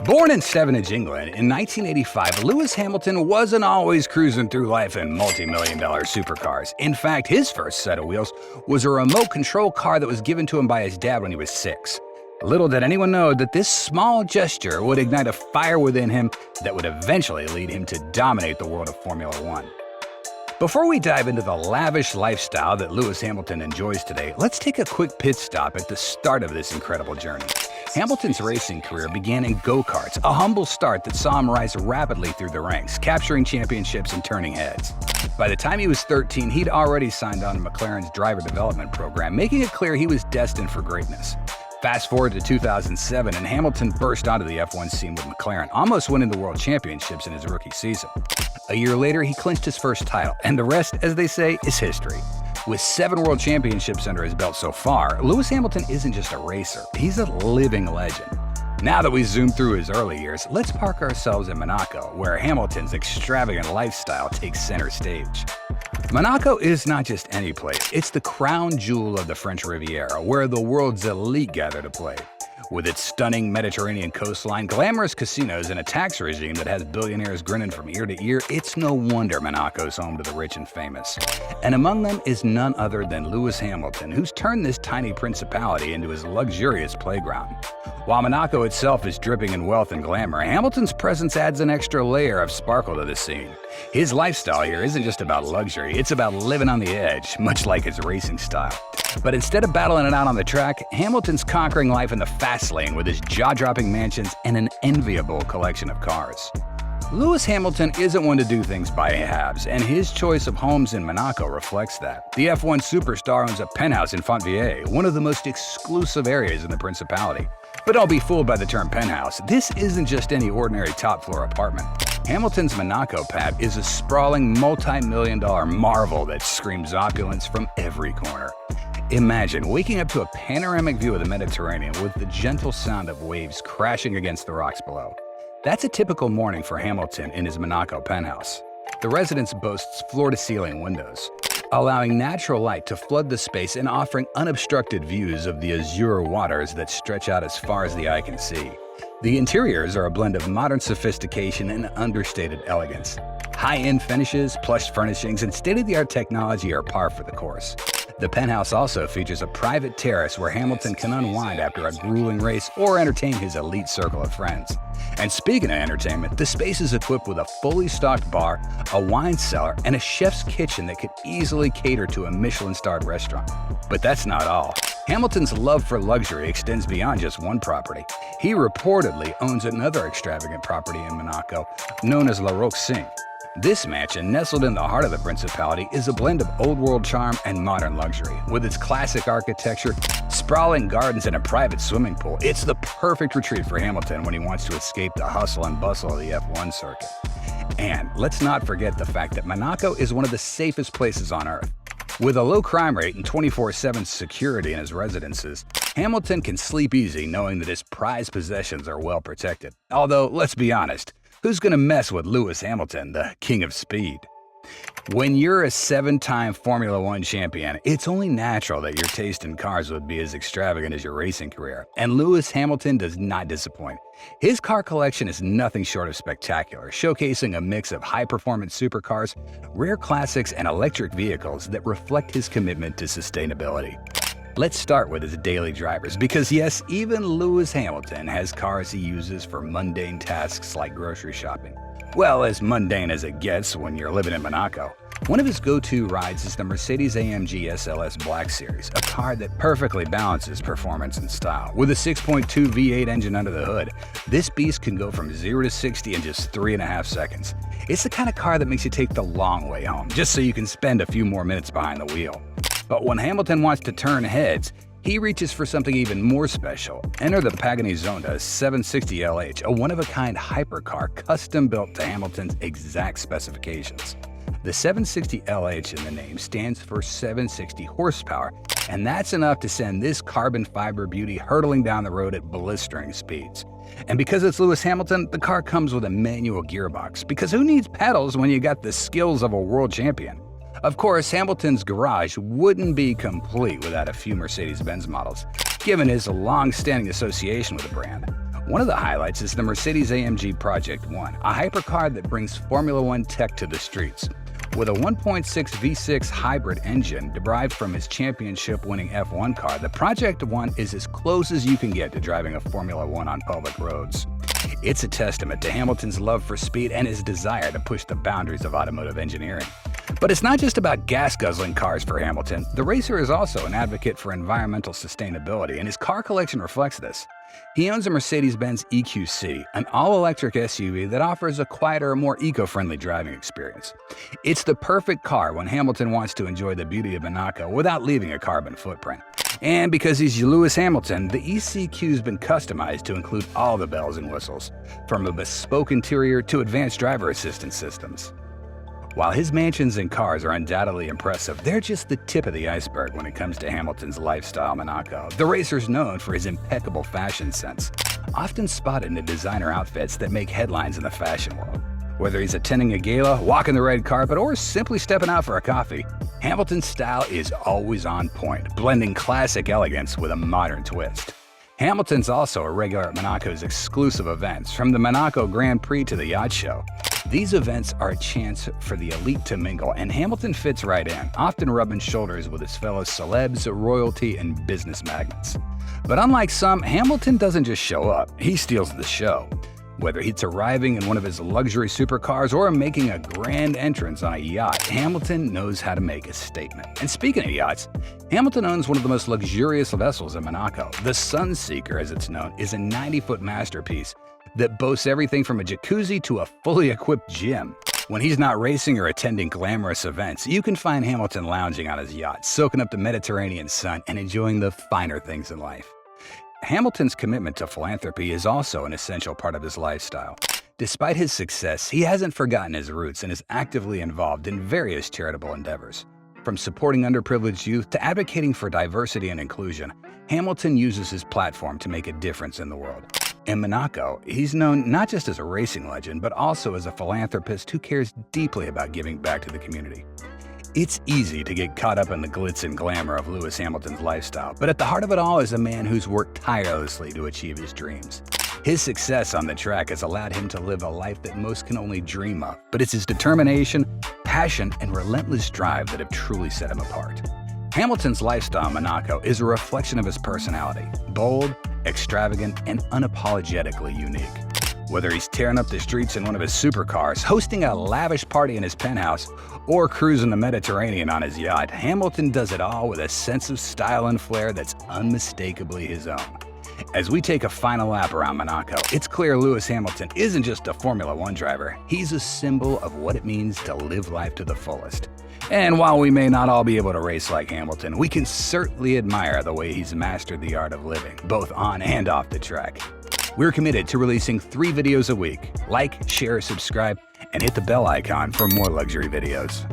Born in Stevenage, England in 1985, Lewis Hamilton wasn't always cruising through life in multi-million-dollar supercars. In fact, his first set of wheels was a remote control car that was given to him by his dad when he was 6. Little did anyone know that this small gesture would ignite a fire within him that would eventually lead him to dominate the world of Formula One. Before we dive into the lavish lifestyle that Lewis Hamilton enjoys today, let's take a quick pit stop at the start of this incredible journey. Hamilton's racing career began in go-karts, a humble start that saw him rise rapidly through the ranks, capturing championships and turning heads. By the time he was 13, he'd already signed on to McLaren's driver development program, making it clear he was destined for greatness. Fast forward to 2007, and Hamilton burst onto the F1 scene with McLaren, almost winning the World Championships in his rookie season. A year later, he clinched his first title, and the rest, as they say, is history. With 7 World Championships under his belt so far, Lewis Hamilton isn't just a racer, he's a living legend. Now that we zoom through his early years, let's park ourselves in Monaco, where Hamilton's extravagant lifestyle takes center stage. Monaco is not just any place, it's the crown jewel of the French Riviera, where the world's elite gather to play. With its stunning Mediterranean coastline, glamorous casinos, and a tax regime that has billionaires grinning from ear to ear, it's no wonder Monaco's home to the rich and famous. And among them is none other than Lewis Hamilton, who's turned this tiny principality into his luxurious playground. While Monaco itself is dripping in wealth and glamour, Hamilton's presence adds an extra layer of sparkle to the scene. His lifestyle here isn't just about luxury, it's about living on the edge, much like his racing style. But instead of battling it out on the track, Hamilton's conquering life in the fast lane with his jaw-dropping mansions and an enviable collection of cars. Lewis Hamilton isn't one to do things by halves, and his choice of homes in Monaco reflects that. The F1 superstar owns a penthouse in Fontvieille, one of the most exclusive areas in the Principality. But don't be fooled by the term penthouse. This isn't just any ordinary top-floor apartment. Hamilton's Monaco pad is a sprawling multi-million-dollar marvel that screams opulence from every corner. Imagine waking up to a panoramic view of the Mediterranean with the gentle sound of waves crashing against the rocks below. That's a typical morning for Hamilton in his Monaco penthouse. The residence boasts floor-to-ceiling windows, allowing natural light to flood the space and offering unobstructed views of the azure waters that stretch out as far as the eye can see. The interiors are a blend of modern sophistication and understated elegance. High-end finishes, plush furnishings, and state-of-the-art technology are par for the course. The penthouse also features a private terrace where Hamilton can unwind after a grueling race or entertain his elite circle of friends. And speaking of entertainment, the space is equipped with a fully stocked bar, a wine cellar, and a chef's kitchen that could easily cater to a Michelin-starred restaurant. But that's not all. Hamilton's love for luxury extends beyond just one property. He reportedly owns another extravagant property in Monaco, known as La Roque-Sing. This mansion, nestled in the heart of the Principality, is a blend of old-world charm and modern luxury. With its classic architecture, sprawling gardens, and a private swimming pool, it's the perfect retreat for Hamilton when he wants to escape the hustle and bustle of the F1 circuit. And let's not forget the fact that Monaco is one of the safest places on Earth. With a low crime rate and 24/7 security in his residences, Hamilton can sleep easy knowing that his prized possessions are well protected. Although, let's be honest, who's gonna mess with Lewis Hamilton, the king of speed? When you're a 7-time Formula One champion, it's only natural that your taste in cars would be as extravagant as your racing career. And Lewis Hamilton does not disappoint. His car collection is nothing short of spectacular, showcasing a mix of high-performance supercars, rare classics, and electric vehicles that reflect his commitment to sustainability. Let's start with his daily drivers, because yes, even Lewis Hamilton has cars he uses for mundane tasks like grocery shopping. Well, as mundane as it gets when you're living in Monaco. One of his go-to rides is the Mercedes-AMG SLS Black Series, a car that perfectly balances performance and style. With a 6.2 V8 engine under the hood, this beast can go from 0 to 60 in just 3.5 seconds. It's the kind of car that makes you take the long way home, just so you can spend a few more minutes behind the wheel. But when Hamilton wants to turn heads, he reaches for something even more special. Enter the Pagani Zonda 760 LH, a one-of-a-kind hypercar custom-built to Hamilton's exact specifications. The 760 LH in the name stands for 760 horsepower, and that's enough to send this carbon fiber beauty hurtling down the road at blistering speeds. And because it's Lewis Hamilton, the car comes with a manual gearbox, because who needs pedals when you got the skills of a world champion? Of course, Hamilton's garage wouldn't be complete without a few Mercedes-Benz models, given his long-standing association with the brand. One of the highlights is the Mercedes-AMG Project One, a hypercar that brings Formula One tech to the streets. With a 1.6 V6 hybrid engine derived from his championship-winning F1 car, the Project One is as close as you can get to driving a Formula One on public roads. It's a testament to Hamilton's love for speed and his desire to push the boundaries of automotive engineering. But it's not just about gas-guzzling cars for Hamilton. The racer is also an advocate for environmental sustainability, and his car collection reflects this. He owns a Mercedes-Benz EQC, an all-electric SUV that offers a quieter, more eco-friendly driving experience. It's the perfect car when Hamilton wants to enjoy the beauty of Monaco without leaving a carbon footprint. And because he's Lewis Hamilton, the ECQ's been customized to include all the bells and whistles, from a bespoke interior to advanced driver assistance systems. While his mansions and cars are undoubtedly impressive, they're just the tip of the iceberg when it comes to Hamilton's lifestyle Monaco. The racer's known for his impeccable fashion sense, often spotted in the designer outfits that make headlines in the fashion world. Whether he's attending a gala, walking the red carpet, or simply stepping out for a coffee, Hamilton's style is always on point, blending classic elegance with a modern twist. Hamilton's also a regular at Monaco's exclusive events, from the Monaco Grand Prix to the Yacht Show. These events are a chance for the elite to mingle, and Hamilton fits right in, often rubbing shoulders with his fellow celebs, royalty, and business magnates. But unlike some, Hamilton doesn't just show up, he steals the show. Whether it's arriving in one of his luxury supercars or making a grand entrance on a yacht, Hamilton knows how to make a statement. And speaking of yachts, Hamilton owns one of the most luxurious vessels in Monaco. The Sunseeker, as it's known, is a 90-foot masterpiece that boasts everything from a jacuzzi to a fully equipped gym. When he's not racing or attending glamorous events, you can find Hamilton lounging on his yacht, soaking up the Mediterranean sun and enjoying the finer things in life. Hamilton's commitment to philanthropy is also an essential part of his lifestyle. Despite his success, he hasn't forgotten his roots and is actively involved in various charitable endeavors. From supporting underprivileged youth to advocating for diversity and inclusion, Hamilton uses his platform to make a difference in the world. In Monaco, he's known not just as a racing legend, but also as a philanthropist who cares deeply about giving back to the community. It's easy to get caught up in the glitz and glamour of Lewis Hamilton's lifestyle, but at the heart of it all is a man who's worked tirelessly to achieve his dreams. His success on the track has allowed him to live a life that most can only dream of, but it's his determination, passion, and relentless drive that have truly set him apart. Hamilton's lifestyle in Monaco is a reflection of his personality, bold, extravagant, and unapologetically unique. Whether he's tearing up the streets in one of his supercars, hosting a lavish party in his penthouse, or cruising the Mediterranean on his yacht, Hamilton does it all with a sense of style and flair that's unmistakably his own. As we take a final lap around Monaco, it's clear Lewis Hamilton isn't just a Formula One driver, he's a symbol of what it means to live life to the fullest. And while we may not all be able to race like Hamilton, we can certainly admire the way he's mastered the art of living, both on and off the track. We're committed to releasing 3 videos a week. Like, share, subscribe, and hit the bell icon for more luxury videos.